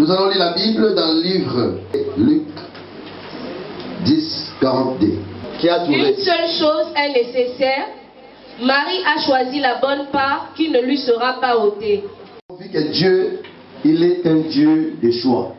Nous allons lire la Bible dans le livre Luc 10, 42. Qui a trouvé? Une seule chose est nécessaire. Marie a choisi la bonne part qui ne lui sera pas ôtée. On dit que Dieu, il est un Dieu de choix.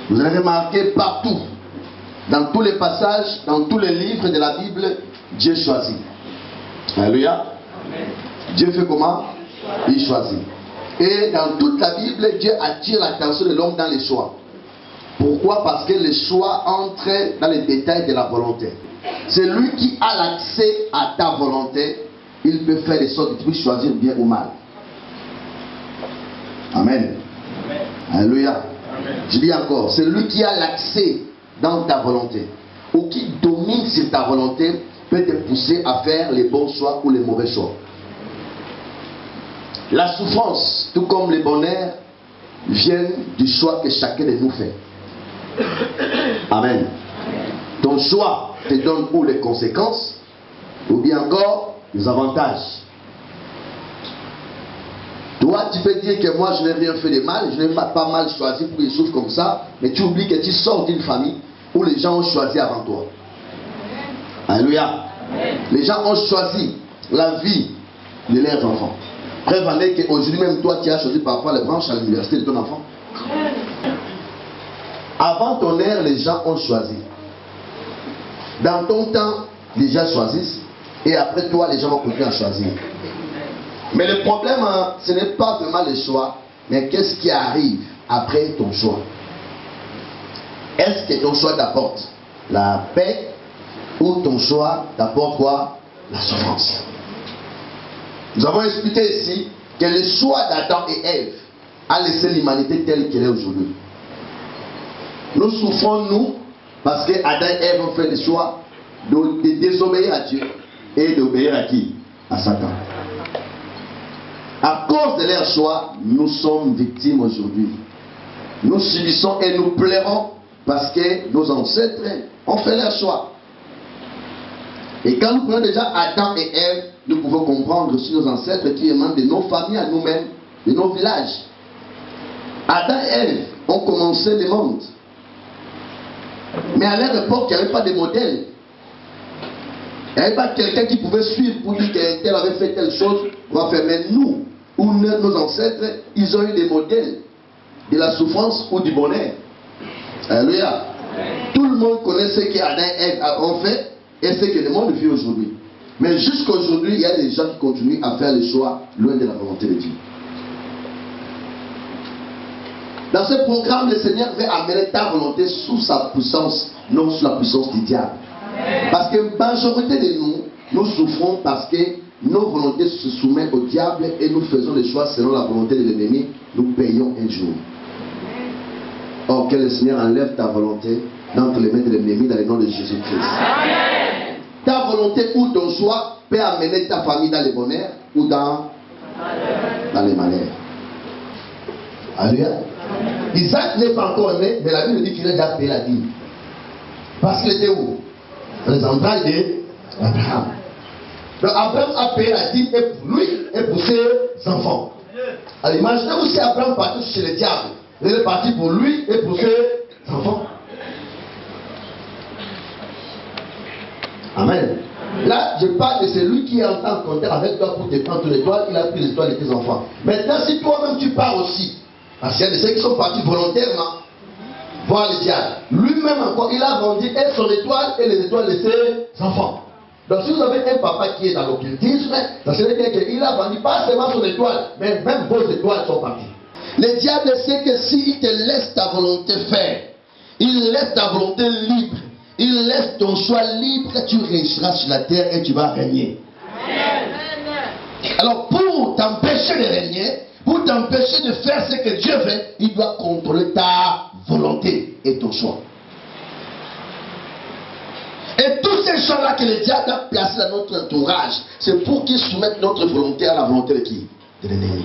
Vous allez remarquer partout, dans tous les passages, dans tous les livres de la Bible, Dieu choisit. Alléluia. Dieu fait comment? Il choisit. Et dans toute la Bible, Dieu attire l'attention de l'homme dans les choix. Pourquoi? Parce que le choix entre dans les détails de la volonté. C'est lui qui a l'accès à ta volonté. Il peut faire des sortes que tu puisses choisir bien ou mal. Amen. Alléluia. Je dis encore, c'est lui qui a l'accès dans ta volonté, ou qui domine sur ta volonté, peut te pousser à faire les bons choix ou les mauvais choix. La souffrance, tout comme le bonheur, viennent du choix que chacun de nous fait. Amen. Ton choix te donne ou les conséquences, ou bien encore les avantages. Toi, tu peux dire que moi, je n'ai rien fait de mal, je n'ai pas mal choisi pour qu'ils souffrent comme ça, mais tu oublies que tu sors d'une famille où les gens ont choisi avant toi. Alléluia. Les gens ont choisi la vie de leurs enfants. Preuve en est qu'aujourd'hui même toi, tu as choisi parfois les branches à l'université de ton enfant. Avant ton ère, les gens ont choisi. Dans ton temps, les gens choisissent, et après toi, les gens vont continuer à choisir. Mais le problème, ce n'est pas vraiment le choix, mais qu'est-ce qui arrive après ton choix? Est-ce que ton choix t'apporte la paix ou ton choix t'apporte quoi? La souffrance. Nous avons expliqué ici que le choix d'Adam et Ève a laissé l'humanité telle qu'elle est aujourd'hui. Nous souffrons, nous, parce que Adam et Ève ont fait le choix de désobéir à Dieu et d'obéir à qui? À Satan. À cause de leur choix, nous sommes victimes aujourd'hui. Nous subissons et nous pleurons parce que nos ancêtres ont fait leur choix. Et quand nous prenons déjà Adam et Ève, nous pouvons comprendre aussi nos ancêtres qui émanent de nos familles à nous-mêmes, de nos villages. Adam et Ève ont commencé le monde. Mais à leur époque, il n'y avait pas de modèle. Il n'y avait pas quelqu'un qui pouvait suivre pour dire qu'elle avait fait telle chose. On va faire. Mais nous, ou nos ancêtres, ils ont eu des modèles de la souffrance ou du bonheur. Alléluia. Tout le monde connaît ce qu'Adam et Ève ont fait et ce que le monde vit aujourd'hui. Mais jusqu'à aujourd'hui, il y a des gens qui continuent à faire le choix loin de la volonté de Dieu. Dans ce programme, le Seigneur veut amener ta volonté sous sa puissance, non sous la puissance du diable. Parce que la majorité de nous, nous souffrons parce que nos volontés se soumettent au diable et nous faisons les choix selon la volonté de l'ennemi. Nous payons un jour. Or, que le Seigneur enlève ta volonté d'entre les mains de l'ennemi dans le nom de Jésus-Christ. Ta volonté ou ton choix peut amener ta famille dans le bonheur ou dans les malheurs. Alléluia. Isaac n'est pas encore né, mais la Bible dit qu'il a déjà payé la dîme. Parce qu'il était où? Dans les entrailles d'Abraham. Donc Abraham a payé la dîme et pour lui et pour ses enfants. Alors imaginez-vous si Abraham partit chez le diable. Il est parti pour lui et pour ses enfants. Amen. Là, je parle de celui qui est en train de compter avec toi pour te prendre ton étoile. Il a pris l'étoile de tes enfants. Maintenant, si toi-même tu pars aussi, parce qu'il y a des gens qui sont partis volontairement voir le diable. Lui-même encore, il a vendu et son étoile et les étoiles de ses enfants. Donc si vous avez un papa qui est dans l'occultisme, ça veut dire qu'il a vendu pas seulement son étoile, mais même vos étoiles sont parties. Le diable sait que s'il te laisse ta volonté faire, il laisse ta volonté libre, il laisse ton choix libre, tu réussiras sur la terre et tu vas régner. Alors pour t'empêcher de régner, pour t'empêcher de faire ce que Dieu veut, il doit contrôler ta volonté et ton choix. Et tous ces gens-là que le diable a placés dans notre entourage, c'est pour qu'ils soumettent notre volonté à la volonté de qui? De l'ennemi.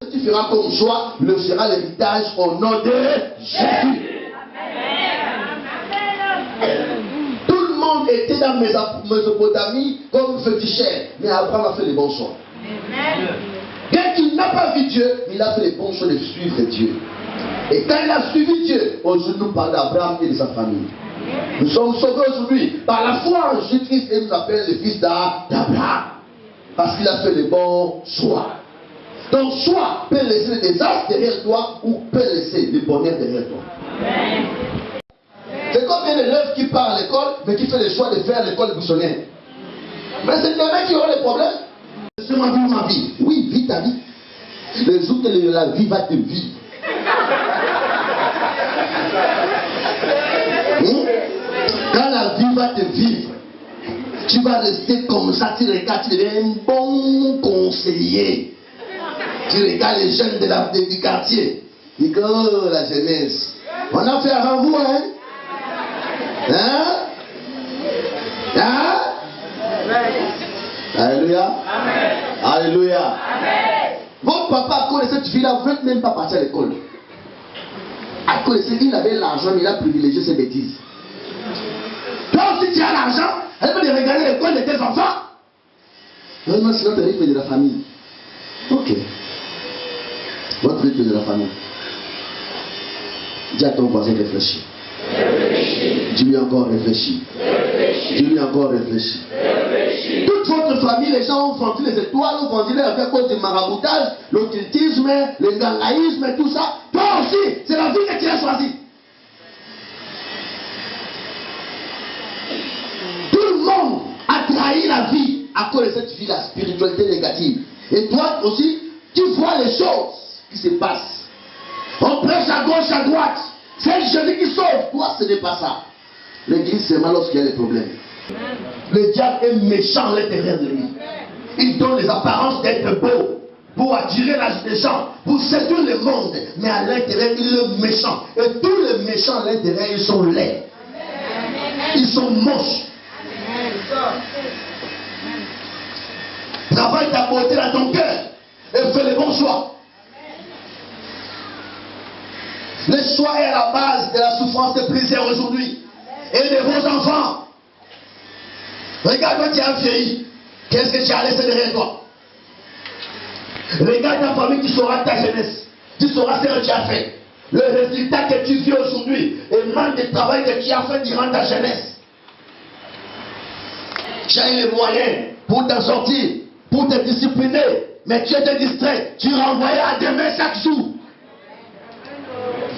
Si tu feras comme choix, le sera l'héritage au nom de Jésus. Tout le monde était dans Mésopotamie comme féticheur, mais Abraham a fait les bons choix. Bien qu'il n'a pas vu Dieu, il a fait les bons choix de suivre Dieu. Et quand il a suivi Dieu, aujourd'hui nous parlons d'Abraham et de sa famille. Nous sommes sauvés aujourd'hui par la foi en Jésus-Christ et nous appelle le fils d'Abraham. Parce qu'il a fait les bons choix. Donc choix peut laisser le désastre derrière toi ou peut laisser le bonheur derrière toi. C'est comme un élève qui part à l'école mais qui fait le choix de faire l'école buissonnière. Mais c'est demain qui aura les problèmes. C'est ma vie. Oui, vis ta vie. Le jour que la vie va te vivre. Quand la vie va te vivre, tu vas rester comme ça, tu regardes, tu deviens un bon conseiller. Tu regardes les jeunes du quartier. Ils disent, oh la jeunesse, on a fait avant vous, hein? Hein? Hein? Alléluia. Amen. Alléluia. Amen. Votre papa connaît cette fille-là, vous n'êtes même pas parti à l'école. À cause de il avait l'argent, mais il a privilégié ses bêtises. Toi aussi tu as l'argent, elle veut regarder l'école de tes enfants. Non, non, c'est notre rythme de la famille. Ok. Votre rythme de la famille. Dis à ton voisin réfléchis. Dis-lui encore réfléchis. Dis-lui encore réfléchis. Toute votre famille, les gens ont vendu les étoiles, ont vendu à cause du maraboutage, l'occultisme, le gangaïsme, tout ça. Toi aussi, c'est la vie que tu as choisie. Tout le monde a trahi la vie à cause de cette vie, la spiritualité négative. Et toi aussi, tu vois les choses qui se passent. On prêche à gauche, à droite. C'est Jésus qui sauve. Toi, ce n'est pas ça. L'église, c'est mal lorsqu'il y a des problèmes. Le diable est méchant à l'intérieur de lui. Il donne les apparences d'être beau pour attirer les gens, pour séduire le monde. Mais à l'intérieur, il est méchant. Et tous les méchants à l'intérieur, ils sont laids. Ils sont moches. Travaille ta beauté dans ton cœur et fais les bons choix. Le choix est à la base de la souffrance de plusieurs aujourd'hui. Et de vos enfants. Regarde-toi, tu as vieilli. Qu'est-ce que tu as laissé derrière toi? Regarde ta famille, tu sauras ta jeunesse. Tu sauras ce que tu as fait. Le résultat que tu vis aujourd'hui émane du travail que tu as fait durant ta jeunesse. Tu as eu les moyens pour t'en sortir, pour te discipliner. Mais tu étais distrait. Tu renvoyais à demain chaque jour.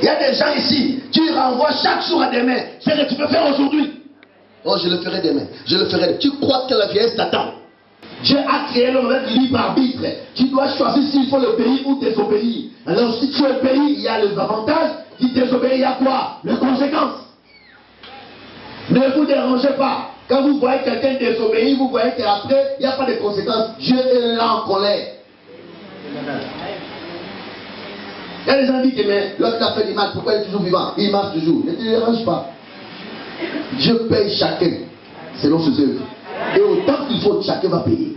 Il y a des gens ici, tu renvoies chaque jour à demain. C'est ce que tu peux faire aujourd'hui. Oh, je le ferai demain. Je le ferai. Tu crois que la vieillesse t'attend? Dieu a créé l'homme avec libre arbitre. Tu dois choisir s'il faut le pays ou désobéir. Alors si tu obéis, il y a les avantages. Si tu désobéis, il y a quoi? Les conséquences. Ne vous dérangez pas. Quand vous voyez quelqu'un désobéir, vous voyez qu'après, il n'y a pas de conséquences. Dieu est là en colère. Il y a des gens qui disent, mais l'autre a fait du mal, pourquoi il est toujours vivant? Il marche toujours. Ne te dérange pas. Dieu paye chacun selon ses œuvres. Et autant qu'il faut, chacun va payer.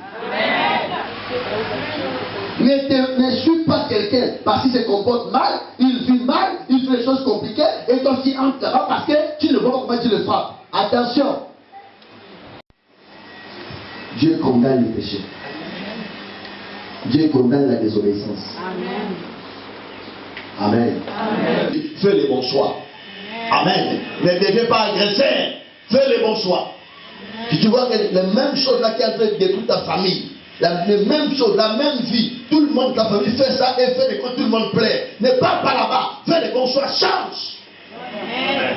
Ne suis pas quelqu'un parce qu'il se comporte mal, il vit mal, il fait des choses compliquées, et toi aussi entre là parce que tu ne vois pas comment tu le frappes. Attention. Dieu condamne le péché. Dieu condamne la désobéissance. Amen. Amen. Amen. Fais les bons choix. Amen. Ne deviens pas agresseur. Fais les bons choix. Si tu vois que la même chose là qui est en train de détruire ta famille, la même chose, la même vie, tout le monde de ta famille fait ça et fait des choses, tout le monde plaît. Ne pars pas là-bas. Fais les bons choix. Change. Amen.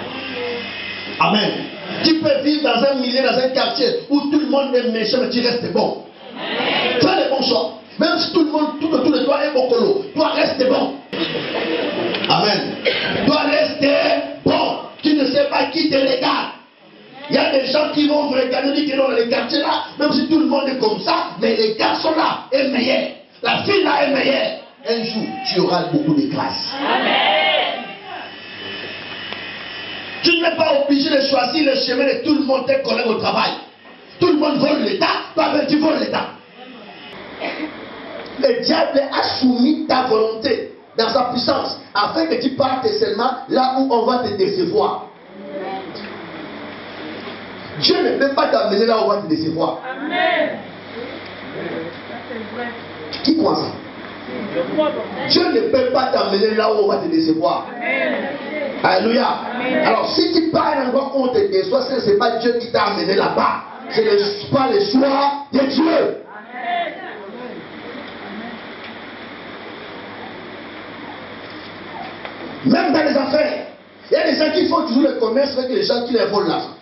Amen. Tu peux vivre dans un milieu, dans un quartier où tout le monde est méchant, mais tu restes bon. Amen. Fais les bons choix. Même si tout le monde, tout autour de toi est bocolo, toi reste bon. Amen. Toi rester bon. Tu ne sais pas qui te regarde. Il y a des gens qui vont vous regarder, qui sont dans les quartiers là, même si tout le monde est comme ça, mais les garçons là est meilleur. La fille là est meilleure. Un jour, tu auras beaucoup de grâce. Amen. Tu n'es pas obligé de choisir le chemin de tout le monde, tes collègues au travail. Tout le monde vole l'État, toi-même tu voles l'État. Le diable a soumis ta volonté dans sa puissance afin que tu partes seulement là où on va te décevoir. Dieu ne peut pas t'amener là où on va te décevoir. Amen. Qui croit ça? Dieu ne peut pas t'amener là où on va te décevoir. Alléluia. Alors si tu pars à un endroit où on te déçoit, ce n'est pas Dieu qui t'a amené là-bas. Ce n'est pas le choix de Dieu. Même dans les affaires, il y a des gens qui font toujours le commerce avec les gens qui les volent l'argent.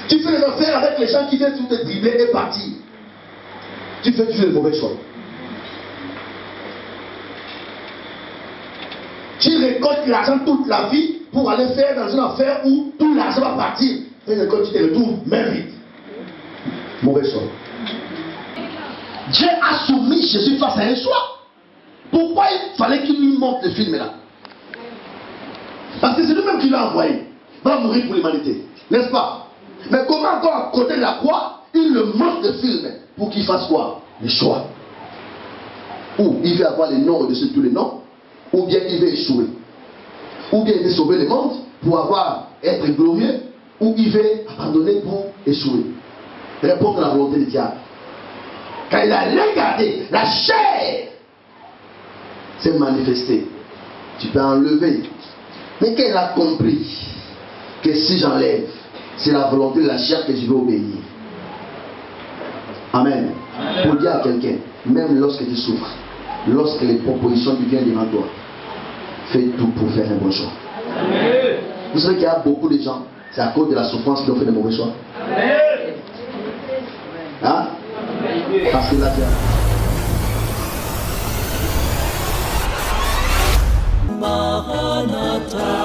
Tu fais les affaires avec les gens qui viennent tout te dribbler et partir. Tu fais toujours le mauvais choix. Tu récoltes l'argent toute la vie pour aller faire dans une affaire où tout l'argent va partir. Et quand tu te retrouves, même vite. Mauvais choix. Dieu a soumis Jésus face à un choix. Pourquoi il fallait qu'il lui montre le film là? Parce que c'est lui-même qui l'a envoyé. Il va mourir pour l'humanité. N'est-ce pas? Mais comment encore à côté de la croix, il le montre le film pour qu'il fasse quoi? Le choix. Ou il veut avoir les noms au-dessus de tous les noms, ou bien il veut échouer. Ou bien il veut sauver le monde pour être glorieux, ou il veut abandonner pour échouer. Répondre à la volonté du diable. Quand il a regardé, la chair s'est manifestée. Tu peux enlever. Mais quand il a compris que si j'enlève, c'est la volonté de la chair que je vais obéir. Amen. Pour dire à quelqu'un, même lorsque tu souffres, lorsque les propositions viennent devant toi, fais tout pour faire un bon choix. Amen. Vous savez qu'il y a beaucoup de gens, c'est à cause de la souffrance qu'ils ont fait des mauvais choix. Amen. Hein? Parce que là, Maranatha.